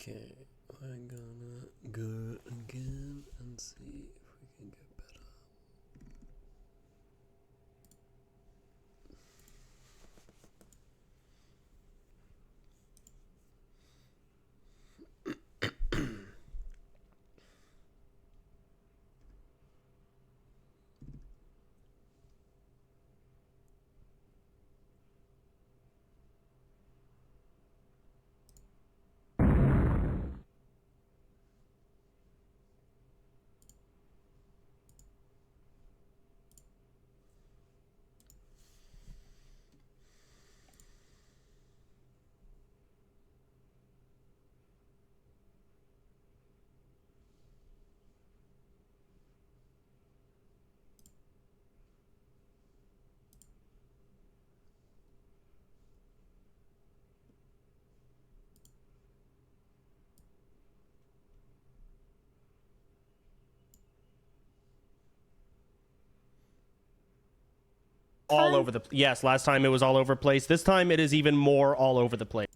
Okay, we're gonna go again and see if we can get better. All over the yes, last time it was all over the place. This time it is even more all over the place.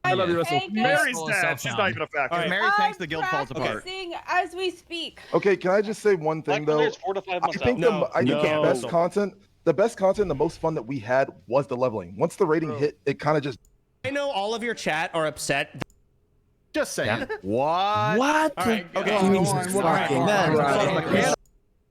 I love you, Russell. Mary's dead. She's not even a factor. If Mary thinks the guild falls apart. As we speak. Okay, can I just say one thing though? It's 4 to 5 months I think out. the best content and the most fun that we had was the leveling. Once the rating hit, it kind of just. I know all of your chat are upset. Just saying. Yeah. What? What? All right. Okay.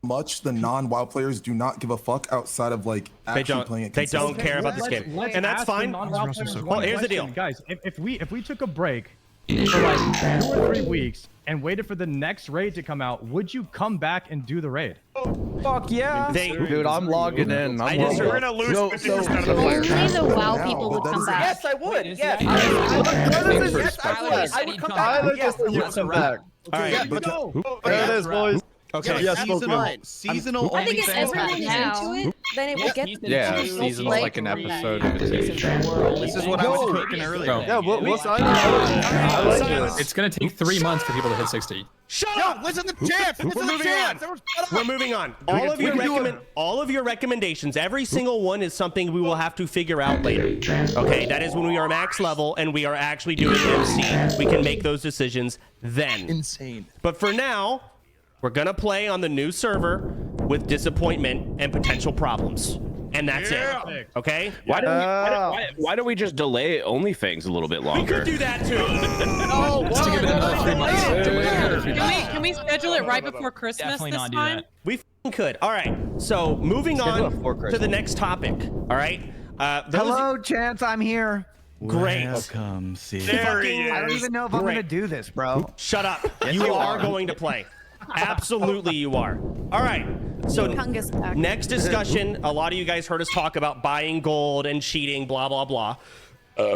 Much the non-WoW players do not give a fuck outside of like actually playing it. They don't care about this game, and that's fine. Well, here's the deal, guys. If we took a break for like 2 or 3 weeks and waited for the next raid to come out, would you come back and do the raid? Fuck yeah, dude! I'm logging in. We're gonna lose 50% of the players. Only the WoW people would come back. Yes, I would. Yes, I would come back. All right. There it is, boys. Okay. Yeah, seasonal I think only if everyone is into it, then it will get the seasonal like an episode of a TV show. This is what I was cooking earlier. Yeah, we'll sign it. I like this. It's gonna take 3 months for people to hit 60. Shut up! Listen to the chance. We're moving on. All of your recommendations, every single one is something we will have to figure out later. Okay, that is when we are max level and we are actually doing MC. We can make those decisions then. Insane. But for now, we're gonna play on the new server with disappointment and potential problems. And that's it. Okay? Why don't we just delay OnlyFans a little bit longer? We could do that too. Just to give it another 3 months. Can we schedule it right before Christmas Definitely this not do time? that. We could. All right. So moving on to the next topic. All right. Hello, Chance. I'm here. Great. Welcome, see. There he is. I don't even know if I'm gonna do this, bro. Shut up. You are going to play. Absolutely you are. All right. So next discussion, a lot of you guys heard us talk about buying gold and cheating, blah, blah, blah.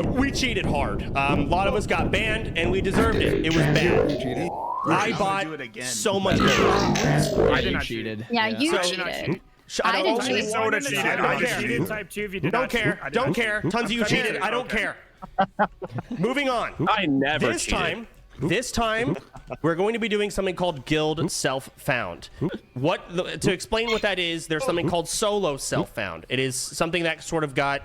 We cheated hard. A lot of us got banned and we deserved it. It was bad. I bought so much gold. I didn't cheated. Yeah, you cheated. I didn't cheat. cheat. Soda cheated. I cheated type 2 if you did Don't not cheat. care. Don't care. Tons of you cheated. I don't care. Moving on. I never cheated. This time, we're going to be doing something called Guild Self-Found. To explain what that is, there's something called Solo Self-Found. It is something that sort of got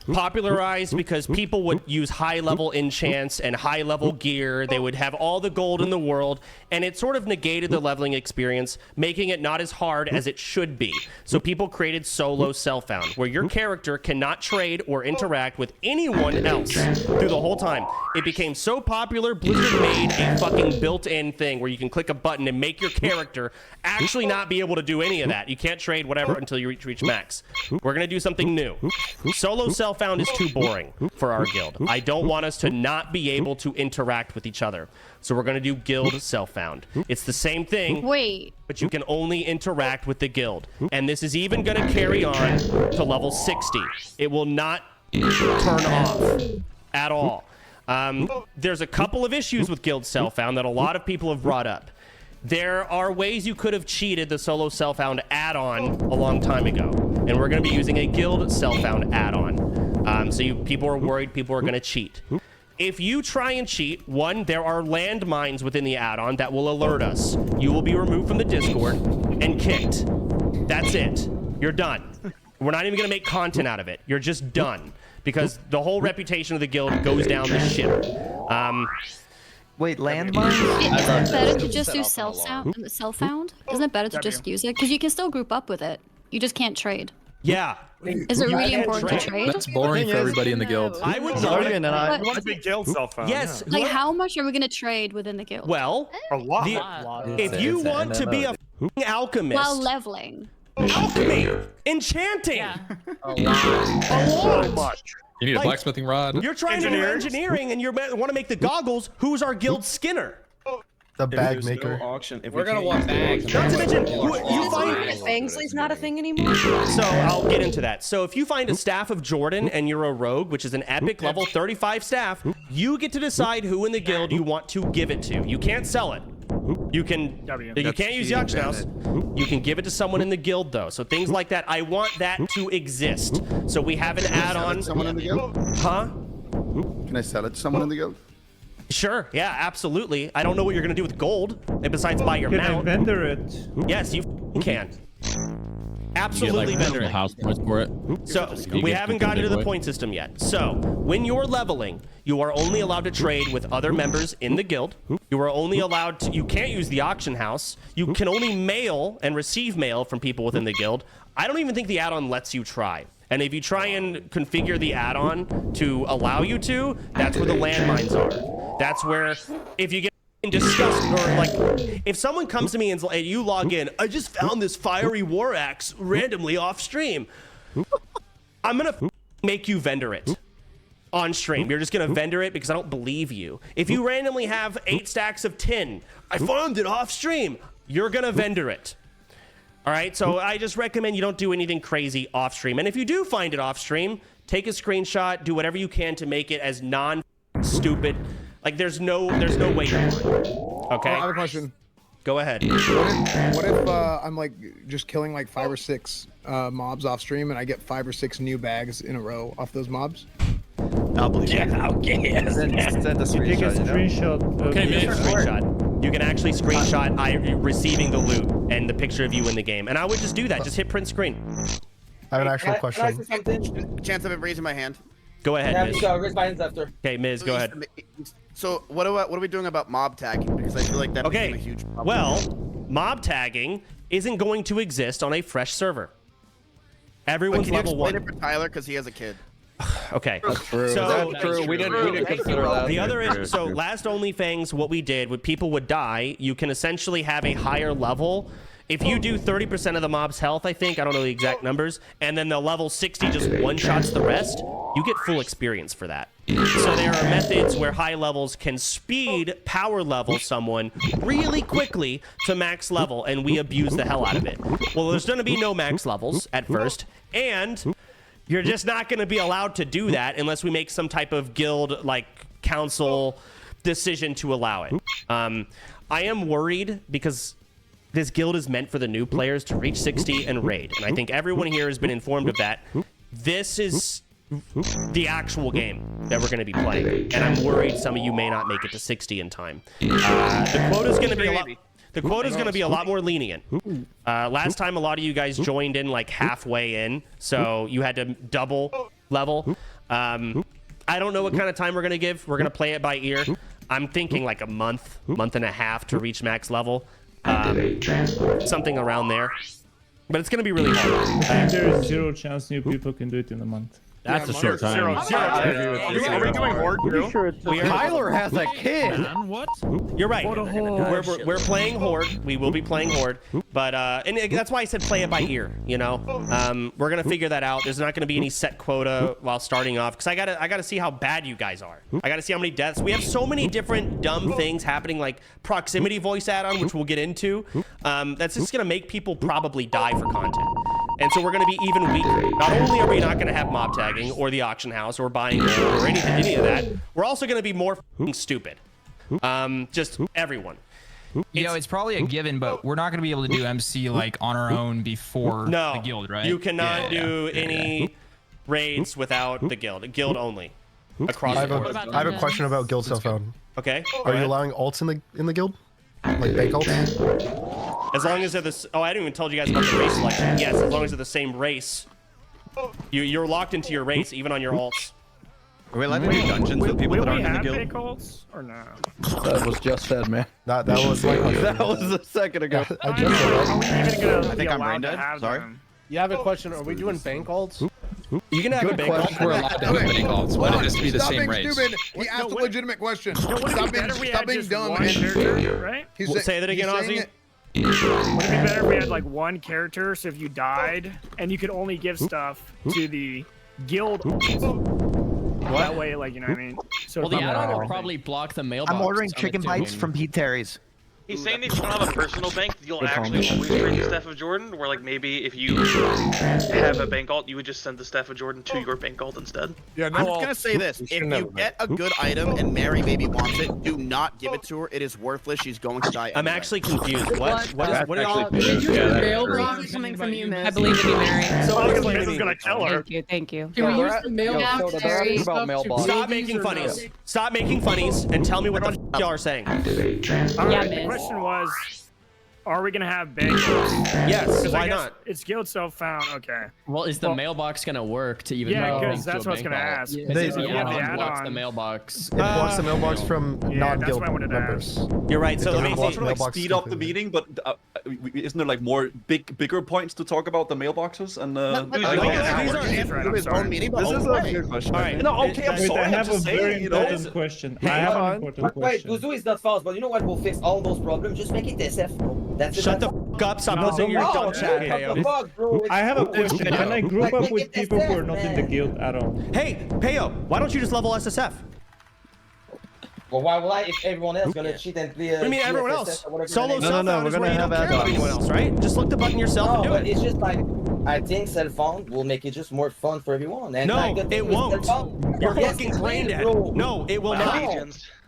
popularized because people would use high-level enchants and high-level gear. They would have all the gold in the world, and it sort of negated the leveling experience, making it not as hard as it should be. So people created Solo Self-Found, where your character cannot trade or interact with anyone else through the whole time. It became so popular, Blizzard made a fucking built-in thing where you can click a button and make your character actually not be able to do any of that. You can't trade whatever until you reach max. We're going to do something new. Solo Self-Found is too boring for our guild. I don't want us to not be able to interact with each other. So we're going to do Guild Self-Found. It's the same thing. Wait. But you can only interact with the guild. And this is even going to carry on to level 60. It will not turn off at all. There's a couple of issues with Guild Self-Found that a lot of people have brought up. There are ways you could have cheated the Solo Self-Found add-on a long time ago. And we're going to be using a Guild Self-Found add-on. So people are worried people are going to cheat. If you try and cheat, one, there are landmines within the add-on that will alert us. You will be removed from the Discord and kicked. That's it. You're done. We're not even going to make content out of it. You're just done. Because the whole reputation of the guild goes down the ship. Wait, landmines? Isn't it better to just do self-found? Isn't it better to just use it? Because you can still group up with it. You just can't trade. Yeah. Is it really important to trade? That's boring for everybody in the guild. I would love it. What's a big guild self-found? Yes. Like, how much are we gonna trade within the guild? Well, A lot. if you want to be a alchemist, While leveling. alchemy, enchanting, Yeah. a lot. You need a Like, blacksmithing rod. You're trying to do engineering and you want to make the goggles. Who's our guild skinner? The bag maker. We're gonna want bags. Not to mention, you find. Bangsley's not a thing anymore. So I'll get into that. So if you find a staff of Jordan and you're a rogue, which is an epic level 35 staff, you get to decide who in the guild you want to give it to. You can't sell it. You can. You can't use the auction house. You can give it to someone in the guild though. So things like that. I want that to exist. So we have an add-on. Someone in the guild? Huh? Can I sell it to someone in the guild? Sure. Yeah. Absolutely. I don't know what you're gonna do with gold, besides buy your mount. Vendor it. Yes, you can. Absolutely vendor it. House points for it. So we haven't gotten to the point system yet. So when you're leveling, you are only allowed to trade with other members in the guild. You are only allowed to, you can't use the auction house. You can only mail and receive mail from people within the guild. I don't even think the add-on lets you try. And if you try and configure the add-on to allow you to, that's where the landmines are. That's where, if you get disgust, or like, if someone comes to me and you log in, I just found this fiery war axe randomly off stream, I'm gonna make you vendor it on stream. You're just gonna vendor it because I don't believe you. If you randomly have 8 stacks of tin, I found it off stream, you're gonna vendor it. All right, so I just recommend you don't do anything crazy off stream. And if you do find it off stream, take a screenshot, do whatever you can to make it as non-stupid. Like there's no way you want. Okay. I have a question. Go ahead. What if I'm like just killing like 5 or 6 mobs off stream and I get 5 or 6 new bags in a row off those mobs? I'll believe you. Yeah, okay, yes. Send a screenshot. Okay, screenshot. You can actually screenshot receiving the loot and the picture of you in the game. And I would just do that. Just hit print screen. I have an actual question. Chance, I've been raising my hand. Go ahead, Miz. after. Okay, Miz, go ahead. So what are we doing about mob tagging? Because I feel like that became a huge problem. Well, mob tagging isn't going to exist on a fresh server. Everyone's level 1. Explain it for Tyler because he has a kid. Okay. That's true. So That's true. We didn't consider that. the other is, so last OnlyFans, what we did, when people would die, you can essentially have a higher level. If you do 30% of the mob's health, I think, I don't know the exact numbers, and then the level 60 just one-shots the rest, you get full experience for that. So there are methods where high levels can speed power level someone really quickly to max level, and we abuse the hell out of it. Well, there's going to be no max levels at first, and you're just not going to be allowed to do that unless we make some type of guild, like, council decision to allow it. I am worried because this guild is meant for the new players to reach 60 and raid, and I think everyone here has been informed of that. This is the actual game that we're going to be playing, and I'm worried some of you may not make it to 60 in time. The quota's going to be a lot. The quota's going to be a lot more lenient. Last time, a lot of you guys joined in like halfway in, so you had to double level. I don't know what kind of time we're going to give. We're going to play it by ear. I'm thinking like a month and a half to reach max level. Something around there. But it's going to be really hard. There is 0 chance new people can do it in a month. That's a short time. Are we doing Horde too? Tyler has a kid. What? You're right. We're playing Horde. We will be playing Horde. But and that's why I said play it by ear, you know? We're going to figure that out. There's not going to be any set quota while starting off because I gotta see how bad you guys are. I got to see how many deaths. We have so many different dumb things happening, like proximity voice add-on, which we'll get into. That's just going to make people probably die for content. And so we're going to be even weaker. Not only are we not going to have mob tagging or the auction house or buying or any of that, we're also going to be more stupid. Just everyone. It's probably a given, but we're not going to be able to do MC like on our own before the guild, right? You cannot do any raids without the guild. Guild only. Across the board. I have a question about guild self-found. Okay. Are you allowing alts in the guild? Like bank alts? As long as they're the... Oh, I didn't even tell you guys about the race selection. Yes, as long as they're the same race. You're locked into your race, even on your alts. Are we allowed to do dungeons with people that aren't in the guild? Bank alts or no? That was just said, man. That was my question. That was a second ago. I just said that. Are we even gonna I think I'm brain dead. Sorry. You have a question? Are we doing bank alts? You can have a bank alt. We're allowed to have bank alts, but it has to be the Stop same being race. stupid. He asked a legitimate question. Stop being dumb. Right? Say that again, Ozzy. Would it be better if we had like one character, so if you died, and you could only give stuff to the guild that way, like, you know what I mean? So Well, the add-on would probably block the mailbox. I'm ordering chicken bites from Pete Terry's. He's saying if you don't have a personal bank, you'll actually always trade the Staff of Jordan, where like maybe if you have a bank alt, you would just send the Staff of Jordan to your bank alt instead. Yeah, I'm just gonna say this: if you get a good item and Mary maybe wants it, do not give it to her. It is worthless. She's going to die. I'm actually confused. What are y'all? Mailbox coming from you, Miss. I believe it'd be Mary. So Miss is gonna kill her. Thank you, thank you. Can we use the mailbox? Stop making funnies. Stop making funnies and tell me what the f y'all are saying. Alright, the question was, are we gonna have bank alts? Yes. Why not? It's guild self-found. Okay. Well, is the mailbox gonna work to even? Yeah, make because that's what I was gonna ask. Because They the have the add-on blocks add-on. the mailbox. It blocks the mailbox from non-guild members. You're right. So let me blocks see. mailbox Speed up the meeting, but isn't there like more bigger points to talk about the mailboxes and? These own meeting, but This is a weird question. All right. No, okay, I'm sorry. I have a just saying, very you know. important question. I have an important question. Wait, Guzu is not false, but you know what will fix all those problems? Just make it SF, bro. That's it. Shut the f up. Stop listening to your dumb chat, Payo. I have a question. Can I group up with people who are not in the guild at all? Hey, Payo, why don't you just level SSF? Well, why will I if everyone else gonna cheat and play? What do you mean everyone else? Solo No, self-found we're is gonna where you don't have care about anyone else, right? Just look the button yourself and do it. It's just like, I think self-found will make it just more fun for everyone. And No, it won't. You're fucking brain dead. No, it will not.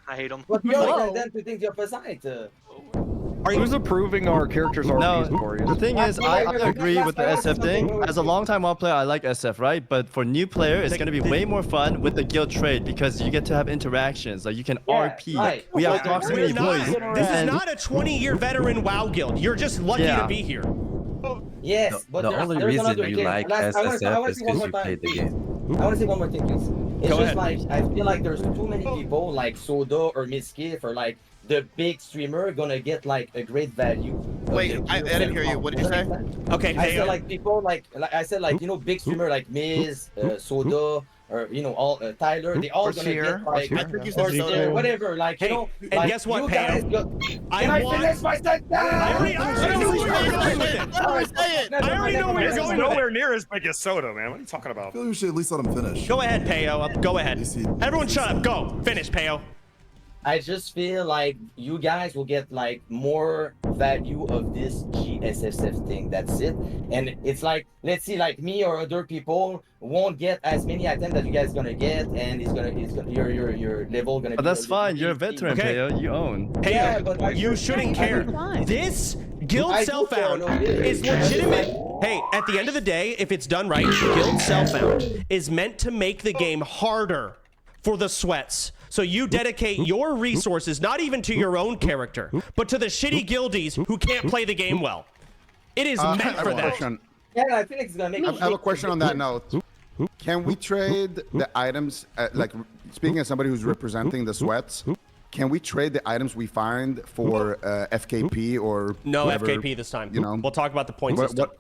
I hate them. But you're them to think the opposite. Who's approving our characters are The thing is, I agree with the SF thing. As a long-time WoW player, I like SF, right? But for new player, it's going to be way more fun with the guild trade because you get to have interactions. Like you can RP. Right. We have proximity boys. This is not a 20-year veteran WoW guild. You're just lucky to be here. Yes, but the only reason you like SSF is because you played the game. I want to say one more thing, please. It's Go just ahead. like, I feel like there's too many people like Soda or Miskiff or like the big streamer gonna get like a great value. Wait, I didn't hear you. What did you say? Okay, I said like people like I said like, you know, big streamer like Miz, Soda, or you know, all Tyler, they all gonna get like I think you said Soda. whatever, like you know. and like, guess what, you guys Payo? got- Can I finish my sentence? I already know where you're going with it. Nowhere near as big as Soda, man. What are you talking about? I feel like we should at least let him finish. Go ahead, Payo. Go ahead. Everyone shut up. Go. Finish, Payo. I just feel like you guys will get like more value of this GSSF thing. That's it. And it's like, let's see, like me or other people won't get as many items that you guys gonna get, and your level gonna. But that's fine. You're a veteran, Payo. You own. Payo, Yeah, but like, you shouldn't care. This guild self-found is legitimate. Hey, at the end of the day, if it's done right, guild self-found is meant to make the game harder for the sweats. So you dedicate your resources not even to your own character, but to the shitty guildies who can't play the game well. It is meant for that. Yeah, I feel like it's gonna make. I have a question on that note. Can we trade the items, like speaking as somebody who's representing the sweats, can we trade the items we find for FKP or No whatever, FKP this time. You know, We'll talk about the point system.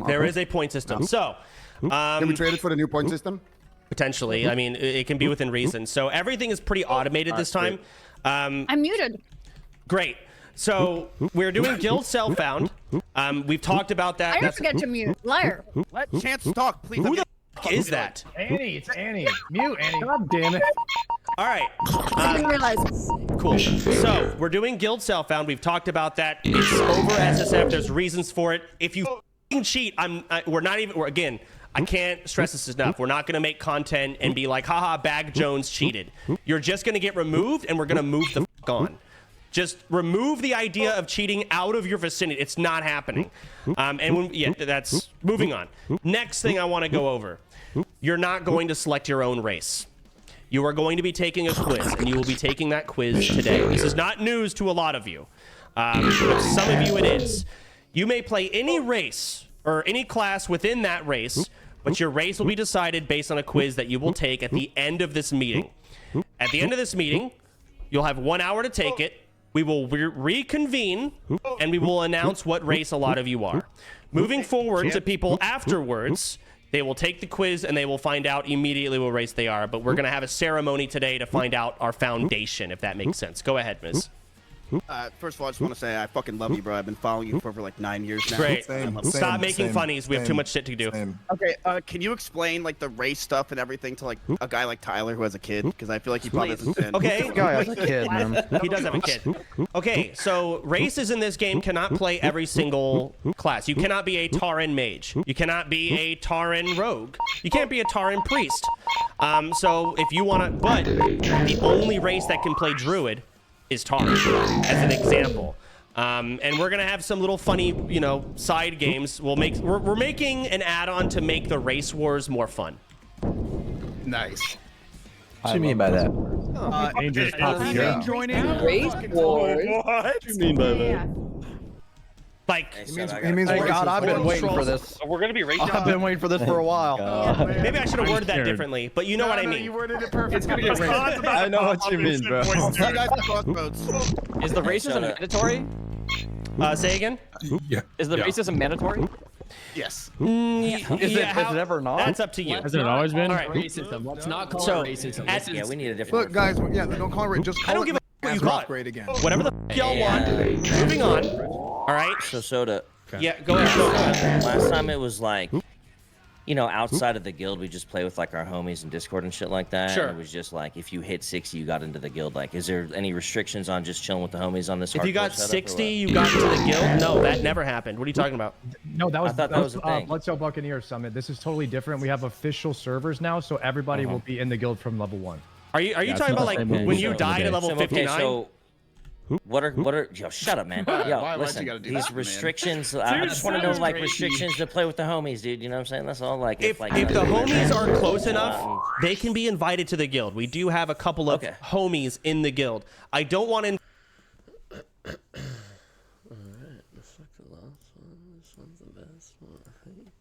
There is a point system. So, can we trade it for the new point system? Potentially. I mean, it can be within reason. So everything is pretty automated this time. I'm muted. Great. So we're doing guild self-found. We've talked about that. I didn't forget to mute. Liar. Let Chance talk, please. Who the f is that? Annie, it's Annie. Mute Annie. God damn it. All right. I didn't realize. Cool. So we're doing guild self-found. We've talked about that. It's over SSF. There's reasons for it. If you cheat, we're not even. Again, I can't stress this enough. We're not going to make content and be like, haha, Bag Jones cheated. You're just going to get removed, and we're going to move the f on. Just remove the idea of cheating out of your vicinity. It's not happening. That's moving on. Next thing I want to go over. You're not going to select your own race. You are going to be taking a quiz, and you will be taking that quiz today. This is not news to a lot of you, but some of you it is. You may play any race or any class within that race but your race will be decided based on a quiz that you will take at the end of this meeting. At the end of this meeting, you'll have 1 hour to take it. We will reconvene, and we will announce what race a lot of you are. Moving forward to people afterwards, they will take the quiz, and they will find out immediately what race they are. But we're going to have a ceremony today to find out our foundation, if that makes sense. Go ahead, Miz. First of all, I just want to say I fucking love you, bro. I've been following you for over like 9 years now. Great. I love you. Stop making funnies. We have too much shit to do. Okay, can you explain like the race stuff and everything to like a guy like Tyler who has a kid? Because I feel like he probably doesn't fit. Okay. Guy has a kid, man. He does have a kid. Okay, so races in this game cannot play every single class. You cannot be a Tauren mage. You cannot be a Tauren rogue. You can't be a Tauren priest. So if you want to, but the only race that can play druid is Tauren, as an example. And we're gonna have some little funny, you know, side games. We're making an add-on to make the race wars more fun. Nice. What do you mean by that? Dangerous joining race wars. What do you mean by that? Like, He means Hey, God, I've been waiting for this. We're gonna be racing. I've been waiting for this for a while. maybe I should have worded that differently, but you know what I mean. You worded it perfectly. It's gonna get racist. I know what you mean, bro. You guys are crossroads. Is the racism mandatory? Say again? Is the racism mandatory? Yes. Is it ever not? That's up to you. Hasn't it always been? All right. Racism. Let's not call it racism. Yeah, we need a different. Look, guys, yeah, don't call it. Just call I don't give a what you call it. upgrade again. Whatever the f y'all want. Moving on. All right. So Soda. Yeah, go ahead. Last time it was like, you know, outside of the guild, we just play with like our homies in Discord and shit like that. Sure. And it was just like, if you hit 60, you got into the guild. Like, is there any restrictions on just chilling with the homies on this? If you got hardcore setup, 60, you got into the guild? No, that never happened. What are you talking about? No, that was, I thought that was a thing. Bloodstone Buccaneer Summit. This is totally different. We have official servers now, so everybody will be in the guild from level 1. Are you talking about like when you died at level 59? Okay, so what are yo? Shut up, man. Yo, listen. These restrictions. I just want to know like restrictions to play with the homies, dude. You know what I'm saying? That's all. Like if the homies are close enough, they can be invited to the guild. We do have a couple of homies in the guild. I don't want to. Alright, this is the last one. This one's the best one, I think.